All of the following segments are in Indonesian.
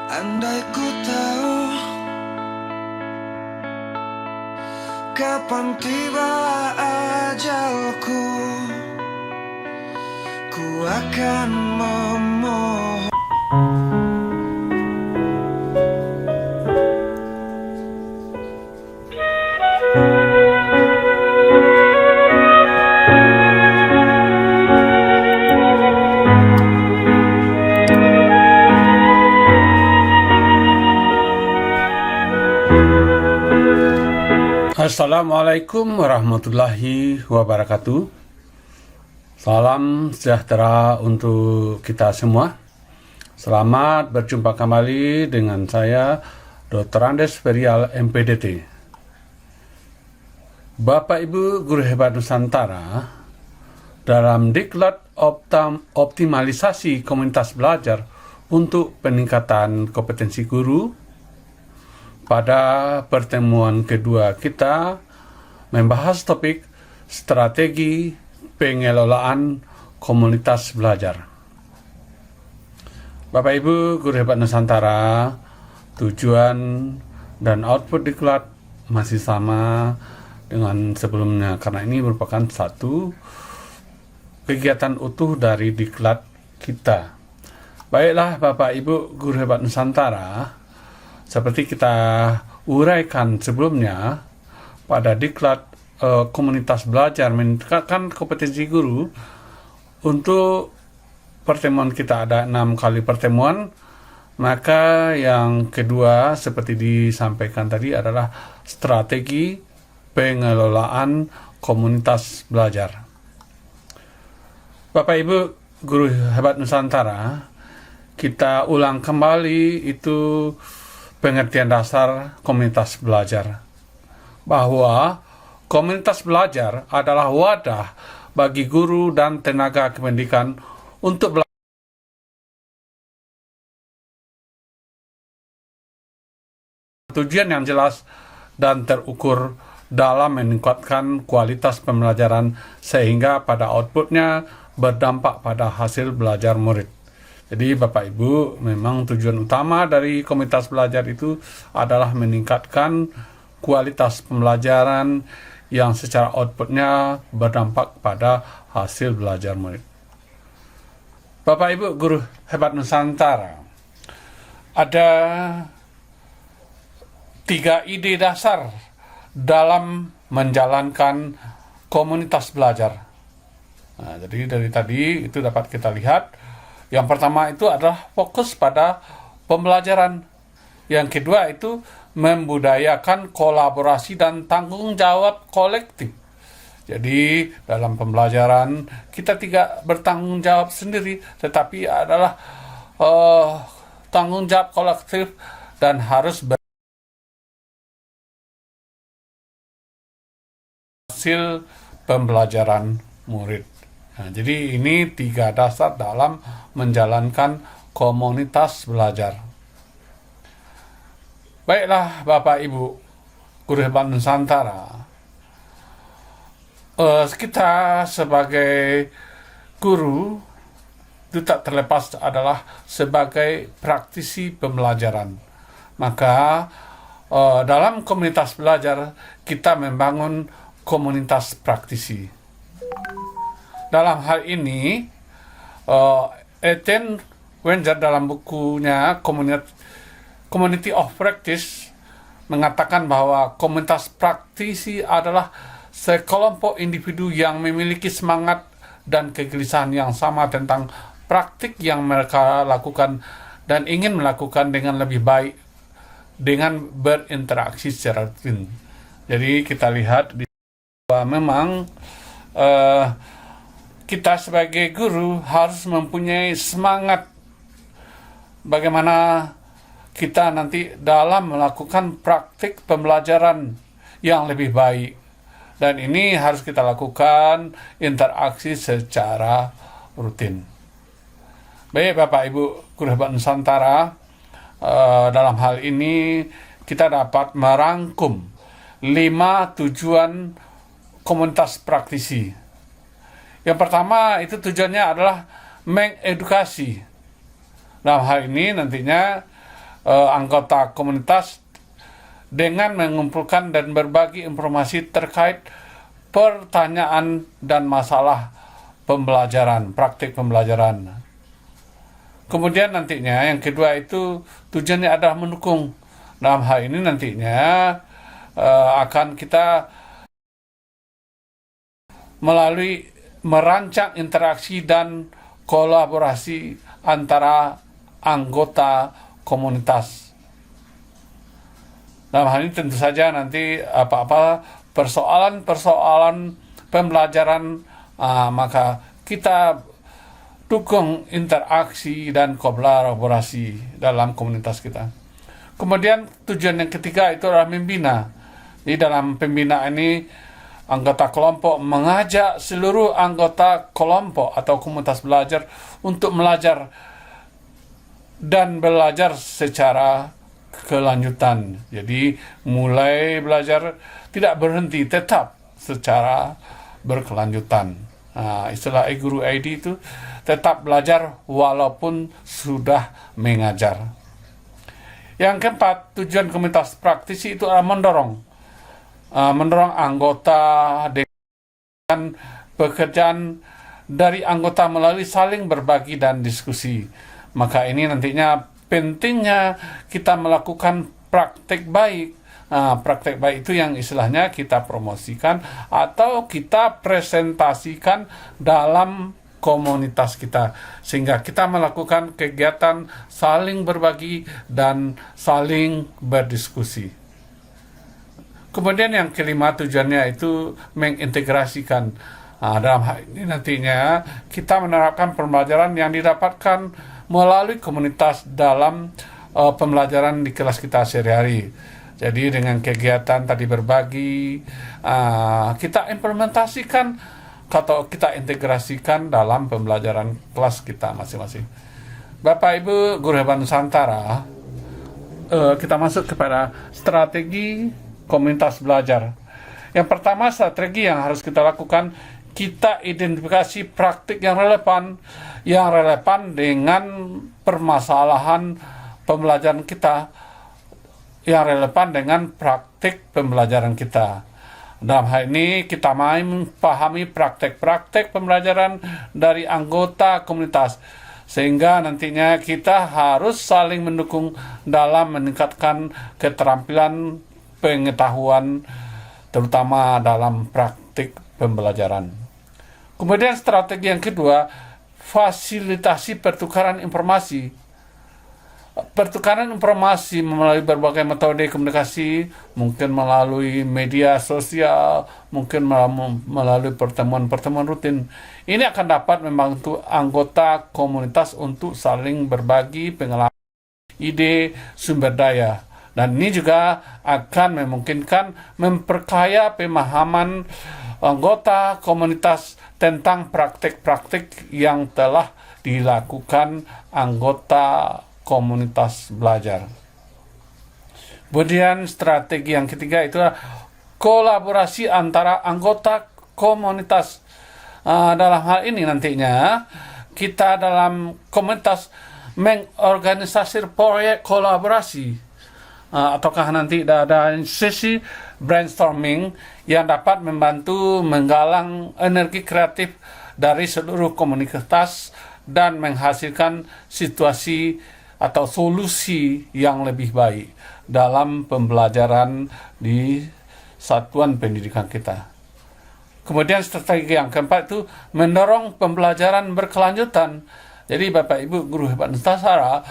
Andai ku tahu kapan tiba ajalku, ku akan memohon. Assalamualaikum warahmatullahi wabarakatuh. Salam sejahtera untuk kita semua. Selamat berjumpa kembali dengan saya, Dr. Andes Ferial, MPDT. Bapak Ibu Guru Hebat Nusantara, dalam diklat optimalisasi komunitas belajar untuk peningkatan kompetensi guru, pada pertemuan kedua kita membahas topik strategi pengelolaan komunitas belajar. Bapak Ibu Guru Hebat Nusantara, tujuan dan output diklat masih sama dengan sebelumnya karena ini merupakan satu kegiatan utuh dari diklat kita. Baiklah Bapak Ibu Guru Hebat Nusantara, seperti kita uraikan sebelumnya, pada diklat komunitas belajar meningkatkan kompetensi guru, untuk pertemuan kita ada 6 kali pertemuan. Maka yang kedua seperti disampaikan tadi adalah strategi pengelolaan komunitas belajar. Bapak Ibu Guru Hebat Nusantara, kita ulang kembali itu pengertian dasar komunitas belajar, bahwa komunitas belajar adalah wadah bagi guru dan tenaga kependidikan untuk belajar tujuan yang jelas dan terukur dalam meningkatkan kualitas pembelajaran sehingga pada outputnya berdampak pada hasil belajar murid. Jadi Bapak Ibu, memang tujuan utama dari komunitas belajar itu adalah meningkatkan kualitas pembelajaran yang secara outputnya berdampak pada hasil belajar murid. Bapak Ibu Guru Hebat Nusantara, ada 3 ide dasar dalam menjalankan komunitas belajar. Nah, jadi dari tadi itu dapat kita lihat. Yang pertama itu adalah fokus pada pembelajaran. Yang kedua itu membudayakan kolaborasi dan tanggung jawab kolektif. Jadi dalam pembelajaran kita tidak bertanggung jawab sendiri, tetapi adalah tanggung jawab kolektif dan harus berhasil pembelajaran murid. Nah, jadi ini 3 dasar dalam menjalankan komunitas belajar. Baiklah Bapak Ibu Guru Hebat Nusantara, kita sebagai guru itu tak terlepas adalah sebagai praktisi pembelajaran. Maka dalam komunitas belajar kita membangun komunitas praktisi. Dalam hal ini, Etienne Wenger dalam bukunya Community of Practice mengatakan bahwa komunitas praktisi adalah sekelompok individu yang memiliki semangat dan kegelisahan yang sama tentang praktik yang mereka lakukan dan ingin melakukan dengan lebih baik dengan berinteraksi secara rutin. Jadi kita lihat bahwa memang kita sebagai guru harus mempunyai semangat bagaimana kita nanti dalam melakukan praktik pembelajaran yang lebih baik. Dan ini harus kita lakukan interaksi secara rutin. Baik Bapak Ibu Guru Hebat Nusantara, dalam hal ini kita dapat merangkum 5 tujuan komunitas praktisi. Yang pertama itu tujuannya adalah mengedukasi. Dalam hal ini nantinya anggota komunitas dengan mengumpulkan dan berbagi informasi terkait pertanyaan dan masalah pembelajaran, praktik pembelajaran. Kemudian nantinya yang kedua itu tujuannya adalah mendukung. Dalam hal ini nantinya akan kita melalui merancang interaksi dan kolaborasi antara anggota komunitas. Dalam hal ini tentu saja nanti apa-apa persoalan-persoalan pembelajaran, maka kita dukung interaksi dan kolaborasi dalam komunitas kita. Kemudian tujuan yang ketiga itu adalah membina. Di dalam pembinaan ini anggota kelompok mengajak seluruh anggota kelompok atau komunitas belajar untuk belajar dan belajar secara kelanjutan. Jadi mulai belajar tidak berhenti, tetap secara berkelanjutan. Istilah guru ID itu tetap belajar walaupun sudah mengajar. Yang keempat, tujuan komunitas praktisi itu adalah mendorong anggota dengan pekerjaan dari anggota melalui saling berbagi dan diskusi. Maka ini nantinya pentingnya kita melakukan praktek baik. Praktek baik itu yang istilahnya kita promosikan atau kita presentasikan dalam komunitas kita, sehingga kita melakukan kegiatan saling berbagi dan saling berdiskusi. Kemudian yang kelima tujuannya itu mengintegrasikan. Dalam hal ini nantinya kita menerapkan pembelajaran yang didapatkan melalui komunitas dalam pembelajaran di kelas kita sehari-hari. Jadi dengan kegiatan tadi berbagi, kita implementasikan atau kita integrasikan dalam pembelajaran kelas kita masing-masing. Bapak Ibu Guru Hebat Nusantara, kita masuk kepada strategi komunitas belajar. Yang pertama, strategi yang harus kita lakukan, kita identifikasi praktik yang relevan dengan permasalahan pembelajaran kita, yang relevan dengan praktik pembelajaran kita. Dalam hal ini kita memahami praktek-praktek pembelajaran dari anggota komunitas, sehingga nantinya kita harus saling mendukung dalam meningkatkan keterampilan pengetahuan, terutama dalam praktik pembelajaran. Kemudian strategi yang kedua, fasilitasi pertukaran informasi. Pertukaran informasi melalui berbagai metode komunikasi, mungkin melalui media sosial, mungkin melalui pertemuan-pertemuan rutin. Ini akan dapat membantu anggota komunitas untuk saling berbagi pengalaman, ide, sumber daya. Dan ini juga akan memungkinkan memperkaya pemahaman anggota komunitas tentang praktik-praktik yang telah dilakukan anggota komunitas belajar. Kemudian strategi yang ketiga itu adalah kolaborasi antara anggota komunitas. Dalam hal ini nantinya kita dalam komunitas mengorganisasi proyek kolaborasi, ataukah nanti ada sesi brainstorming yang dapat membantu menggalang energi kreatif dari seluruh komunitas dan menghasilkan situasi atau solusi yang lebih baik dalam pembelajaran di satuan pendidikan kita. Kemudian strategi yang keempat itu mendorong pembelajaran berkelanjutan. Jadi Bapak Ibu Guru Hebat Nusantara,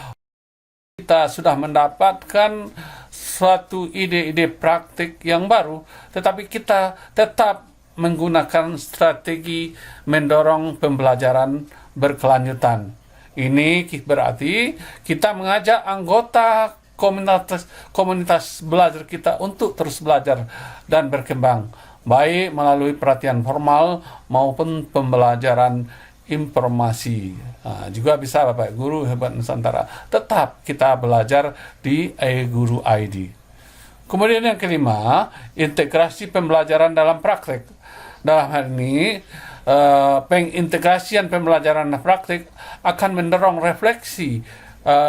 kita sudah mendapatkan suatu ide-ide praktik yang baru, tetapi kita tetap menggunakan strategi mendorong pembelajaran berkelanjutan. Ini berarti kita mengajak anggota komunitas belajar kita untuk terus belajar dan berkembang, baik melalui pelatihan formal maupun pembelajaran informasi. Juga bisa Bapak Guru Hebat Nusantara tetap kita belajar di Guru ID. Kemudian yang kelima, integrasi pembelajaran dalam praktek. Dalam hal ini, pengintegrasian pembelajaran dan praktik akan mendorong refleksi,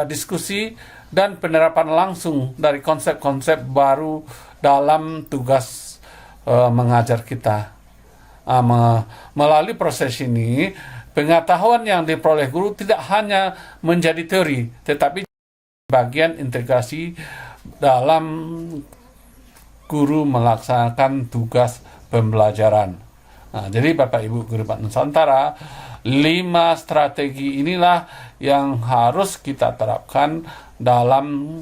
diskusi, dan penerapan langsung dari konsep-konsep baru dalam tugas mengajar kita. Melalui proses ini, pengetahuan yang diperoleh guru tidak hanya menjadi teori, tetapi bagian integrasi dalam guru melaksanakan tugas pembelajaran. Nah, jadi Bapak Ibu Guru Hebat Nusantara, 5 strategi inilah yang harus kita terapkan dalam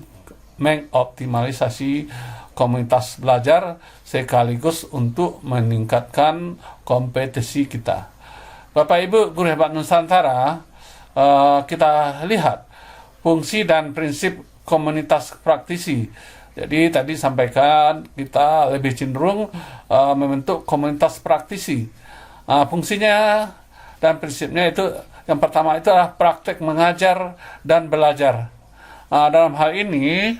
mengoptimalisasi komunitas belajar sekaligus untuk meningkatkan kompetensi kita. Bapak Ibu Guru Hebat Nusantara, kita lihat fungsi dan prinsip komunitas praktisi. Jadi tadi sampaikan kita lebih cenderung membentuk komunitas praktisi. Fungsinya dan prinsipnya itu yang pertama itu adalah praktek mengajar dan belajar. Dalam hal ini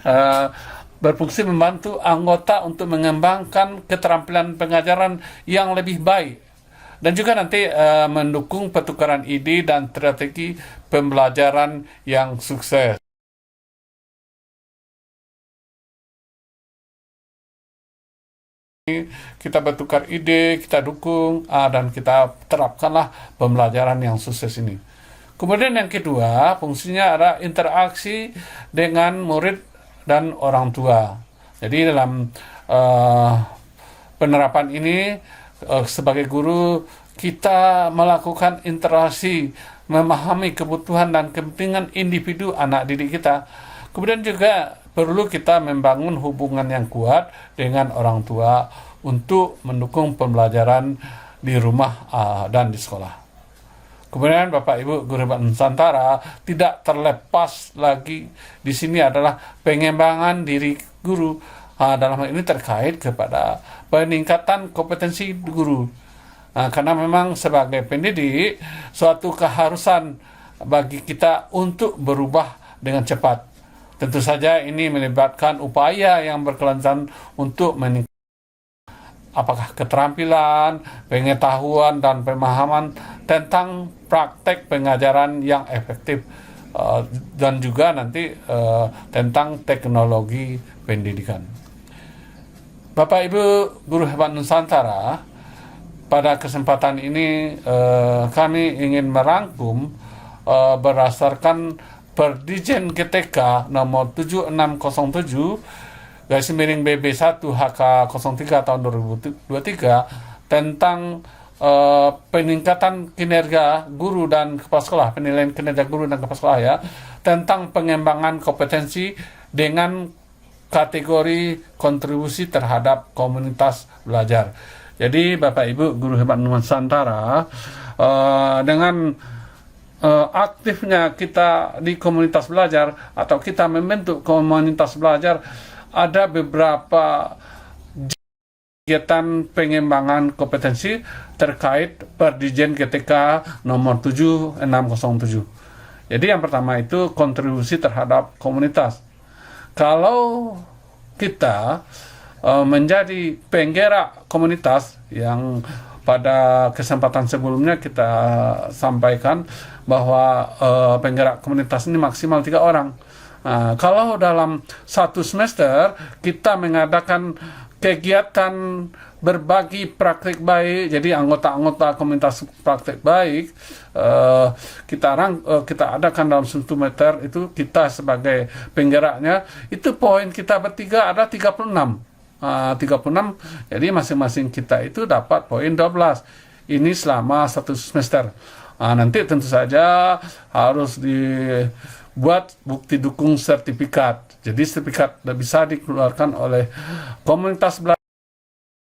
berfungsi membantu anggota untuk mengembangkan keterampilan pengajaran yang lebih baik dan juga nanti mendukung pertukaran ide dan strategi pembelajaran yang sukses. Kita bertukar ide, kita dukung, dan kita terapkanlah pembelajaran yang sukses ini. Kemudian yang kedua, fungsinya adalah interaksi dengan murid dan orang tua. Jadi dalam penerapan ini, sebagai guru, kita melakukan interaksi, memahami kebutuhan dan kepentingan individu anak didik kita. Kemudian juga perlu kita membangun hubungan yang kuat dengan orang tua untuk mendukung pembelajaran di rumah dan di sekolah. Kemudian Bapak Ibu Guru Hebat Nusantara, tidak terlepas lagi di sini adalah pengembangan diri guru. Dalam hal ini terkait kepada peningkatan kompetensi guru. Karena memang sebagai pendidik, suatu keharusan bagi kita untuk berubah dengan cepat. Tentu saja ini melibatkan upaya yang berkelanjutan untuk meningkatkan apakah keterampilan, pengetahuan, dan pemahaman tentang praktek pengajaran yang efektif, dan juga nanti tentang teknologi pendidikan. Bapak Ibu Guru Hebat Nusantara, pada kesempatan ini kami ingin merangkum berdasarkan Perdijen GTK nomor 7607/BB1 HK 03 tahun 2023 tentang peningkatan kinerja guru dan kepala sekolah, penilaian kinerja guru dan kepala sekolah ya, tentang pengembangan kompetensi dengan kategori kontribusi terhadap komunitas belajar. Jadi Bapak Ibu Guru Hebat Nusantara, dengan aktifnya kita di komunitas belajar atau kita membentuk komunitas belajar, ada beberapa kegiatan pengembangan kompetensi terkait Perdijen GTK nomor 7607. Jadi yang pertama itu kontribusi terhadap komunitas. Kalau kita menjadi penggerak komunitas, yang pada kesempatan sebelumnya kita sampaikan bahwa penggerak komunitas ini maksimal 3 orang. Kalau dalam 1 semester kita mengadakan kegiatan berbagi praktik baik, jadi anggota-anggota komunitas praktik baik kita adakan dalam 1 semester itu, kita sebagai penggeraknya, itu poin kita bertiga ada 36. 36, jadi masing-masing kita itu dapat poin 12. Ini selama 1 semester. Nanti tentu saja harus dibuat bukti dukung sertifikat. Jadi sertifikat bisa dikeluarkan oleh komunitas belajar,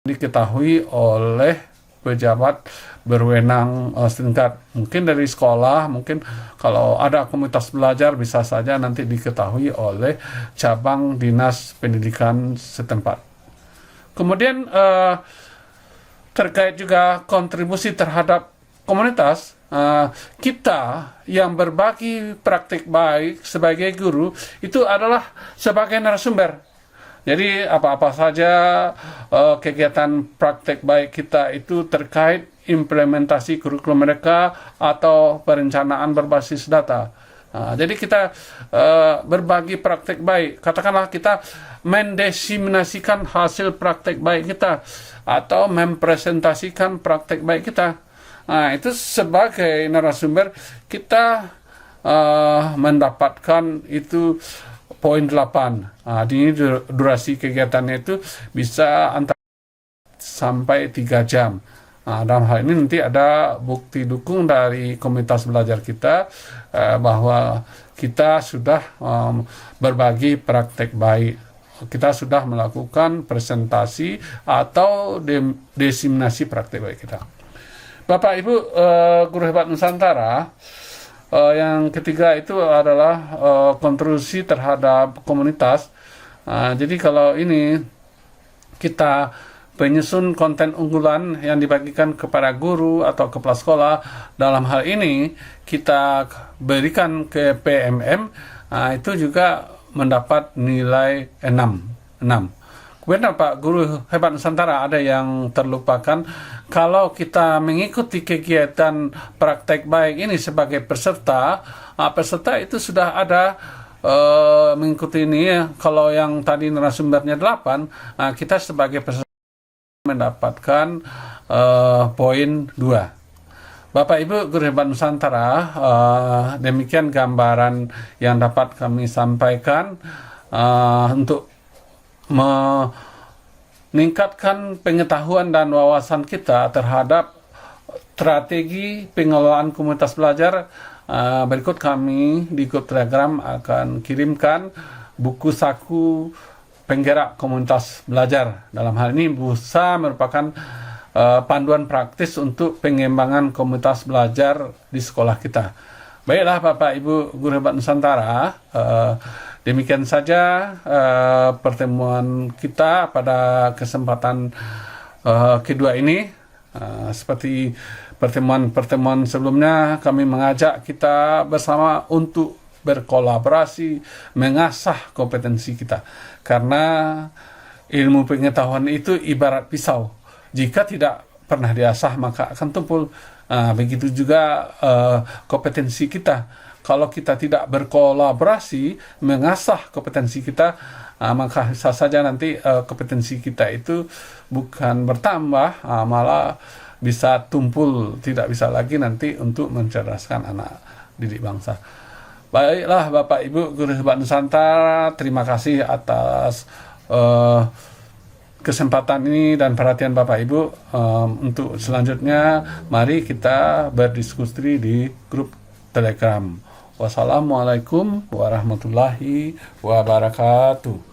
diketahui oleh pejabat berwenang setingkat, mungkin dari sekolah, mungkin kalau ada komunitas belajar bisa saja nanti diketahui oleh cabang dinas pendidikan setempat. Kemudian terkait juga kontribusi terhadap komunitas, kita yang berbagi praktik baik sebagai guru itu adalah sebagai narasumber. Jadi apa-apa saja kegiatan praktik baik kita itu terkait implementasi kurikulum mereka atau perencanaan berbasis data. Jadi kita berbagi praktek baik. Katakanlah kita mendesimnasikan hasil praktek baik kita atau mempresentasikan praktek baik kita. Itu sebagai narasumber kita mendapatkan itu poin 8. Ini durasi kegiatannya itu bisa antara sampai 3 jam. Dalam hal ini nanti ada bukti dukung dari komunitas belajar kita bahwa kita sudah berbagi praktek baik. Kita sudah melakukan presentasi atau desimnasi praktek baik kita. Bapak Ibu Guru Hebat Nusantara, yang ketiga itu adalah kontribusi terhadap komunitas. Jadi kalau ini kita penyusun konten unggulan yang dibagikan kepada guru atau kepala sekolah, dalam hal ini kita berikan ke PMM, itu juga mendapat nilai 6. Kemudian Pak Guru Hebat Nusantara, ada yang terlupakan. Kalau kita mengikuti kegiatan praktek baik ini sebagai peserta, peserta itu sudah ada mengikuti ini. Kalau yang tadi narasumbernya 8, kita sebagai peserta mendapatkan poin 2. Bapak Ibu Guru Hebat Nusantara, demikian gambaran yang dapat kami sampaikan untuk meningkatkan pengetahuan dan wawasan kita terhadap strategi pengelolaan komunitas belajar. Berikut kami di grup Telegram akan kirimkan buku saku penggerak komunitas belajar. Dalam hal ini BUSA merupakan panduan praktis untuk pengembangan komunitas belajar di sekolah kita. Baiklah Bapak Ibu Guru Hebat Nusantara, demikian saja pertemuan kita pada kesempatan kedua ini. Seperti pertemuan-pertemuan sebelumnya, kami mengajak kita bersama untuk berkolaborasi, mengasah kompetensi kita. Karena ilmu pengetahuan itu ibarat pisau. Jika tidak pernah diasah, maka akan tumpul. Begitu juga kompetensi kita. Kalau kita tidak berkolaborasi, mengasah kompetensi kita, maka bisa saja nanti kompetensi kita itu bukan bertambah, malah bisa tumpul, tidak bisa lagi nanti untuk mencerdaskan anak didik bangsa. Baiklah Bapak Ibu Guru Hebat Nusantara, terima kasih atas kesempatan ini dan perhatian Bapak Ibu. Untuk selanjutnya, mari kita berdiskusi di grup Telegram. Wassalamualaikum warahmatullahi wabarakatuh.